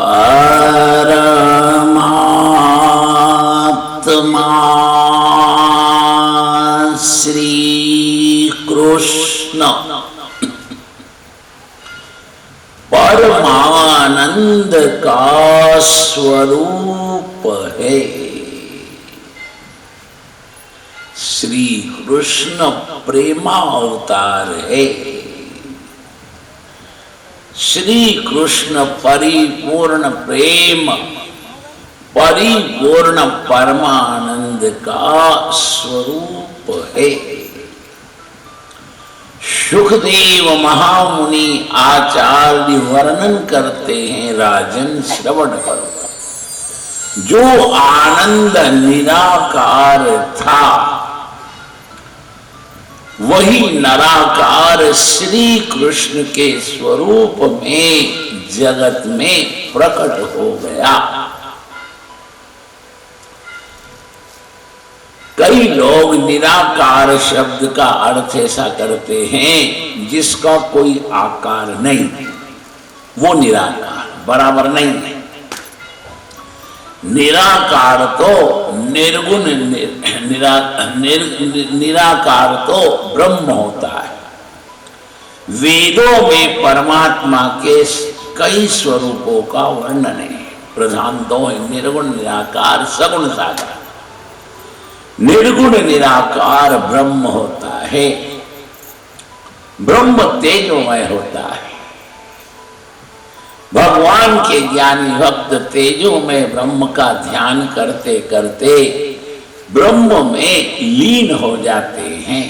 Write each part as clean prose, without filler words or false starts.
परमात्मा श्री कृष्ण परमानंद का स्वरूप है। श्री कृष्ण प्रेमावतार है। श्री कृष्ण परिपूर्ण प्रेम, परिपूर्ण परमानंद का स्वरूप है। सुखदेव महामुनि आचार्य वर्णन करते हैं, राजन श्रवण करो। जो आनंद निराकार था वही निराकार श्री कृष्ण के स्वरूप में जगत में प्रकट हो गया। कई लोग निराकार शब्द का अर्थ ऐसा करते हैं जिसका कोई आकार नहीं, वो निराकार बराबर नहीं है। निराकार तो निर्गुण, निराकार तो ब्रह्म होता है। वेदों में परमात्मा के कई स्वरूपों का वर्णन है। प्रधान दो है, निर्गुण निराकार, सगुण साकार। निर्गुण निराकार ब्रह्म होता है। ब्रह्म तेजोमय होता है। भगवान के ज्ञानी भक्त तेजो में ब्रह्म का ध्यान करते करते ब्रह्म में लीन हो जाते हैं।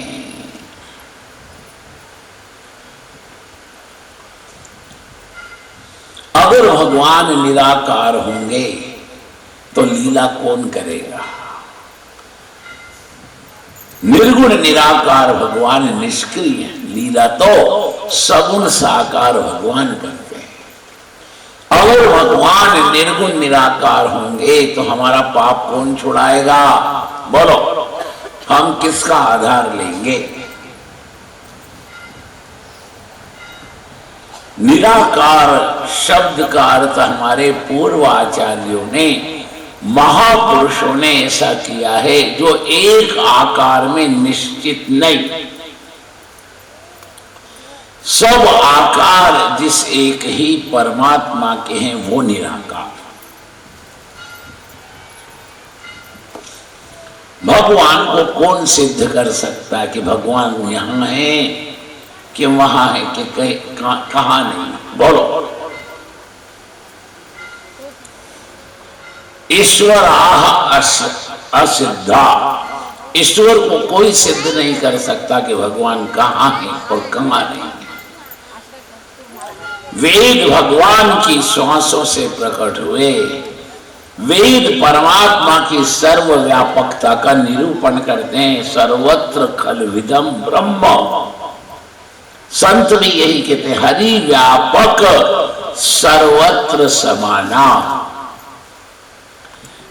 अगर भगवान निराकार होंगे तो लीला कौन करेगा? निर्गुण निराकार भगवान निष्क्रिय है, लीला तो सगुण साकार भगवान करते हैं। अगर भगवान निर्गुण निराकार होंगे तो हमारा पाप कौन छुड़ाएगा? बोलो, हम किसका आधार लेंगे? निराकार शब्द का अर्थ हमारे पूर्व आचार्यों ने, महापुरुषों ने ऐसा किया है जो एक आकार में निश्चित नहीं, सब आकार जिस एक ही परमात्मा के हैं वो निराकार। भगवान को कौन सिद्ध कर सकता है कि भगवान यहां है कि वहां है कि कहां नहीं? बोलो। ईश्वर असिद्धा, ईश्वर को कोई सिद्ध नहीं कर सकता कि भगवान कहां है और कहां नहीं। वेद भगवान की श्वासों से प्रकट हुए। वेद परमात्मा की सर्वव्यापकता का निरूपण करते हैं। सर्वत्र खलविदं ब्रह्म, संत भी यही कहते हैं, हरि व्यापक सर्वत्र समाना।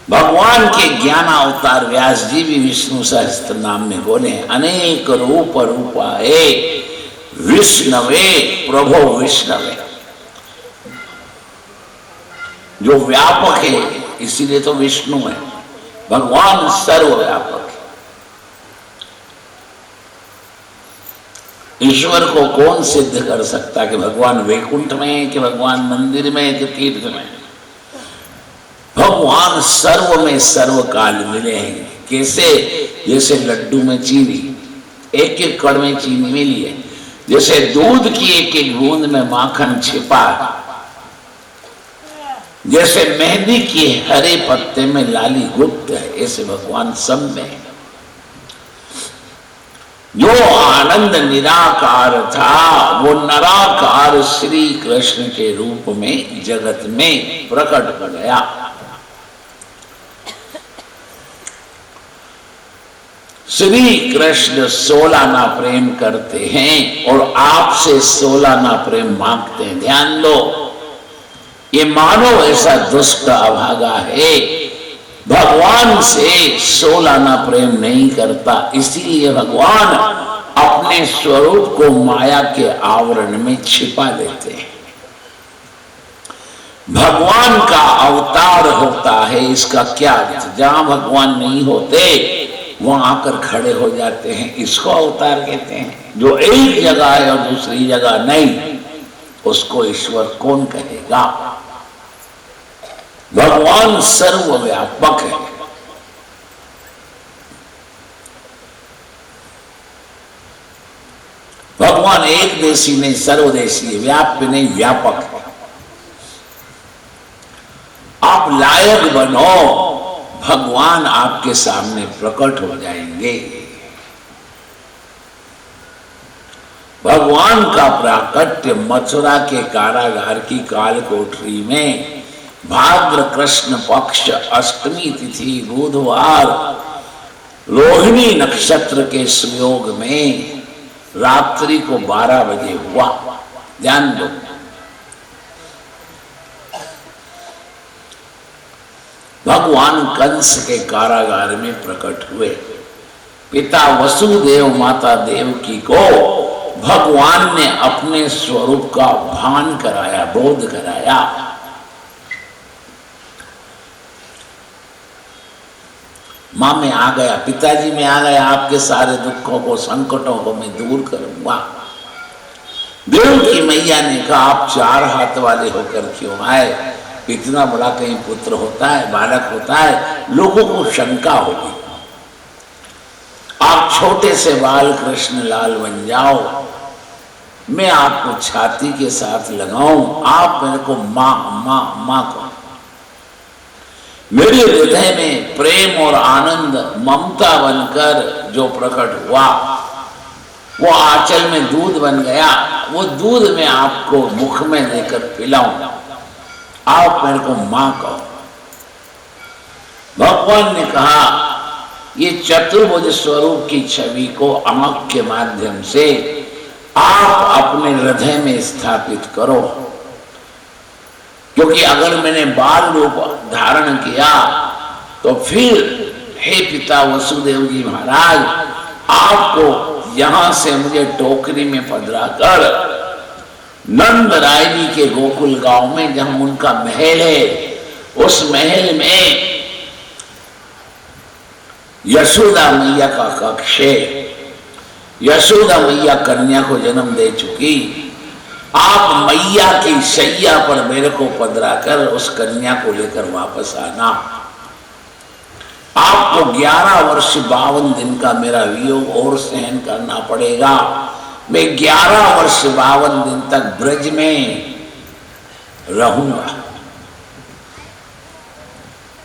भगवान के ज्ञान अवतार व्यास जी भी विष्णु सहस्त्र नाम में बोले, अनेक रूप रूपाए विष्णवे प्रभो विष्णवे। जो व्यापक है इसीलिए तो विष्णु है। भगवान सर्वव्यापक है। ईश्वर को कौन सिद्ध कर सकता कि भगवान वैकुंठ में है कि भगवान मंदिर में है कि तीर्थ में है? भगवान सर्व में सर्व काल मिले हैं। कैसे? जैसे लड्डू में चीनी, एक एक कण में चीनी मिली है। जैसे दूध की एक एक बूंद में माखन छिपा है, जैसे मेहंदी के हरे पत्ते में लाली गुप्त है, ऐसे भगवान सब में। जो आनंद निराकार था वो निराकार श्री कृष्ण के रूप में जगत में प्रकट हो गया। श्री कृष्ण 16 ना प्रेम करते हैं और आपसे 16 ना प्रेम मांगते हैं। ध्यान दो, ये मानव ऐसा दुष्ट अभागा है, भगवान से 16 ना प्रेम नहीं करता। इसीलिए भगवान अपने स्वरूप को माया के आवरण में छिपा लेते हैं। भगवान का अवतार होता है, इसका क्या अर्थ? जहां भगवान नहीं होते वहां आकर खड़े हो जाते हैं, इसको अवतार कहते हैं। जो एक जगह है और दूसरी जगह नहीं, उसको ईश्वर कौन कहेगा? भगवान सर्वव्यापक है। भगवान एक देशी नहीं, सर्वदेशी है, व्याप्य नहीं, व्यापक है। आप लायक बनो, भगवान आपके सामने प्रकट हो जाएंगे। भगवान का प्राकट्य मथुरा के कारागार की काल कोठरी में भाद्र कृष्ण पक्ष अष्टमी तिथि बुधवार रोहिणी नक्षत्र के सुयोग में रात्रि को 12 बजे हुआ। ध्यान दो, भगवान कंस के कारागार में प्रकट हुए। पिता वसुदेव माता देवकी को भगवान ने अपने स्वरूप का भान कराया, बोध कराया। मां में आ गया, पिताजी में आ गया, आपके सारे दुखों को संकटों को मैं दूर करूंगा। देवकी मैया ने कहा, आप 4 हाथ वाले होकर क्यों आए? इतना बड़ा कहीं पुत्र होता है, बालक होता है, लोगों को शंका होगी। आप छोटे से बाल कृष्ण लाल बन जाओ, मैं आपको छाती के साथ लगाऊं, आप मेरे को मां मां मां कहो। मेरे हृदय में प्रेम और आनंद ममता बनकर जो प्रकट हुआ, वो आंचल में दूध बन गया। वो दूध में आपको मुख में लेकर पिलाऊं, आप मेरे को मां कहो। भगवान ने कहा, ये चतुर्भुज स्वरूप की छवि को आंख के माध्यम से आप अपने हृदय में स्थापित करो, क्योंकि अगर मैंने बाल रूप धारण किया तो फिर हे पिता वसुदेव जी महाराज, आपको यहां से मुझे टोकरी में पधरा कर नंद राय जी के गोकुल गांव में जहां उनका महल है, उस महल में यशोदा मैया का कक्ष है। यशोदा मैया कन्या को जन्म दे चुकी, आप मैया की शैया पर मेरे को पधरा कर उस कन्या को लेकर वापस आना। आपको 11 वर्ष 52 दिन का मेरा वियोग और सहन करना पड़ेगा। मैं 11 वर्ष 52 दिन तक ब्रज में रहूंगा।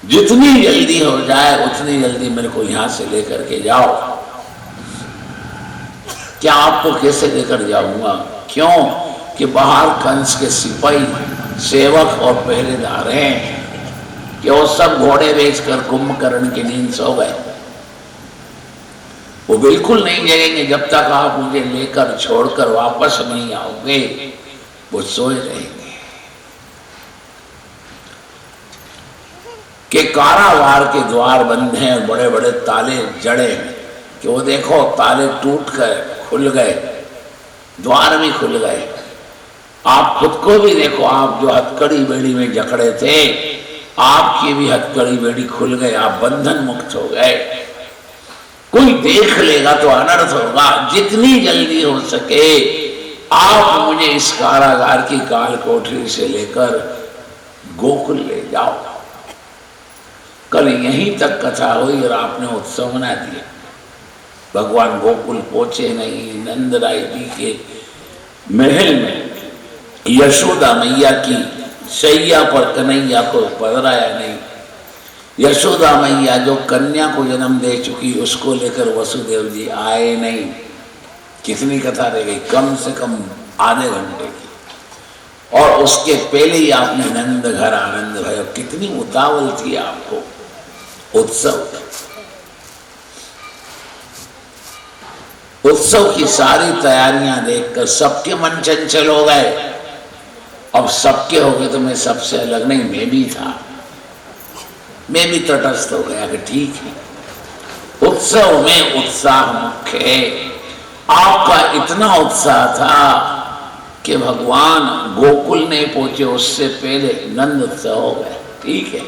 जितनी जल्दी हो जाए उतनी जल्दी मेरे को यहां से लेकर के जाओ। क्या आपको कैसे लेकर जाऊंगा? क्यों कि बाहर कंस के सिपाही, सेवक और पहरेदार हैं कि वो सब घोड़े बेचकर कुंभकर्ण की नींद सो गए। वो बिल्कुल नहीं जगेंगे जब तक आप मुझे लेकर छोड़कर वापस नहीं आओगे। वो सोए रहेंगे कि कारावार के द्वार बंद हैं और बड़े बड़े ताले जड़े हैं कि वो देखो ताले टूट कर खुल गए, द्वार भी खुल गए। आप खुद को भी देखो, आप जो हथकड़ी बेड़ी में जकड़े थे, आपकी भी हथकड़ी बेड़ी खुल गई, आप बंधन मुक्त हो गए। कोई देख लेगा तो अनर्थ होगा। जितनी जल्दी हो सके आप मुझे इस कारागार की काल कोठरी से लेकर गोकुल ले जाओ। कल यहीं तक कथा हुई और आपने उत्सव मना दिया। भगवान गोकुल पहुंचे नहीं। नंद राय जी के महल में यशोदा मैया की शैया पर कन्हैया को पधराया नहीं। यशोदा मैया जो कन्या को जन्म दे चुकी, उसको लेकर वसुदेव जी आए नहीं। कितनी कथा रह गई? कम से कम आधे घंटे की। और उसके पहले ही आपने नंद घर आनंद भयो। कितनी उतावल थी आपको। उत्सव की सारी तैयारियां देखकर सबके मन चंचल हो गए। अब सबके हो गए तो मैं सबसे अलग नहीं, मैं भी था। मैं भी तटस्थ हो गया कि ठीक है। उत्सव में उत्साह मुख्य है। आपका इतना उत्साह था कि भगवान गोकुल नहीं पहुंचे उससे पहले नंद से हो गए। ठीक है,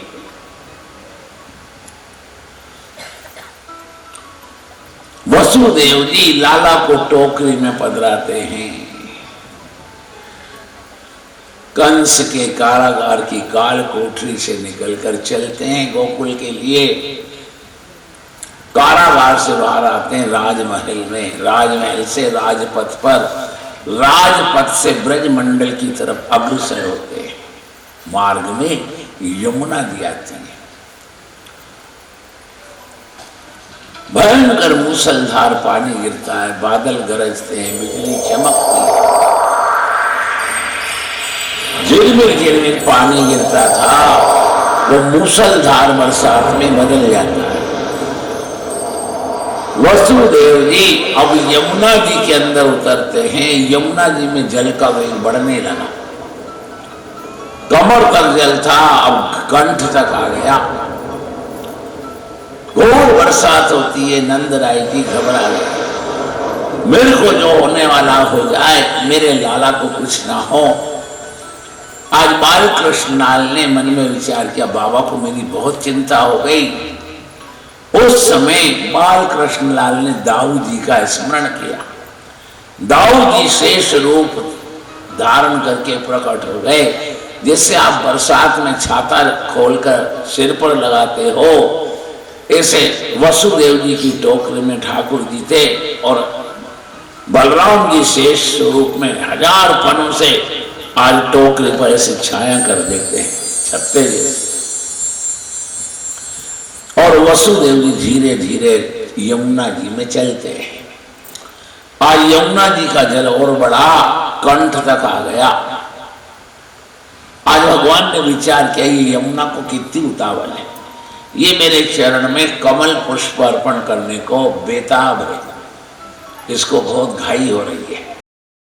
वसुदेव जी लाला को टोकरी में पधराते हैं। कंस के कारागार की काल कोठरी से निकलकर चलते हैं गोकुल के लिए। कारागार से बाहर आते हैं राजमहल में, राजमहल से राजपथ पर, राजपथ से ब्रजमंडल की तरफ अग्रसर होते हैं। मार्ग में यमुना दी आती है। भयंकर मूसलधार पानी गिरता है, बादल गरजते हैं, बिजली चमकती है, झिरमिर झिरमिर पानी गिरता था वो मूसलधार बरसात में बदल जाता है। वसुदेव जी अब यमुना जी के अंदर उतरते हैं। यमुना जी में जल का वेग बढ़ने लगा, कमर तक जल था, अब कंठ तक आ गया। घोर बरसात होती है। नंद राय जी घबरा गए, मेरे को जो होने वाला हो जाए, मेरे लाला को कुछ ना हो। आज बाल कृष्ण लाल ने मन में विचार किया, बाबा को मेरी बहुत चिंता हो गई। उस समय बाल कृष्ण लाल ने दाऊ जी का स्मरण किया। दाऊ जी शेष रूप धारण करके प्रकट हो गए। जैसे आप बरसात में छाता खोलकर सिर पर लगाते हो, ऐसे वसुदेव जी की टोकरी में ठाकुर जी थे और बलराम जी शेष स्वरूप में 1000 पनों से आज टोकरी पर ऐसे छाया कर देते हैं छत्ते जैसे। और वसुदेव जी धीरे धीरे यमुना जी में चलते हैं। आज यमुना जी का जल और बढ़ा, कंठ तक आ गया। आज भगवान ने विचार किया, ये यमुना को कितनी उतावल है, ये मेरे चरण में कमल पुष्प अर्पण करने को बेताब है, इसको बहुत घाई हो रही है।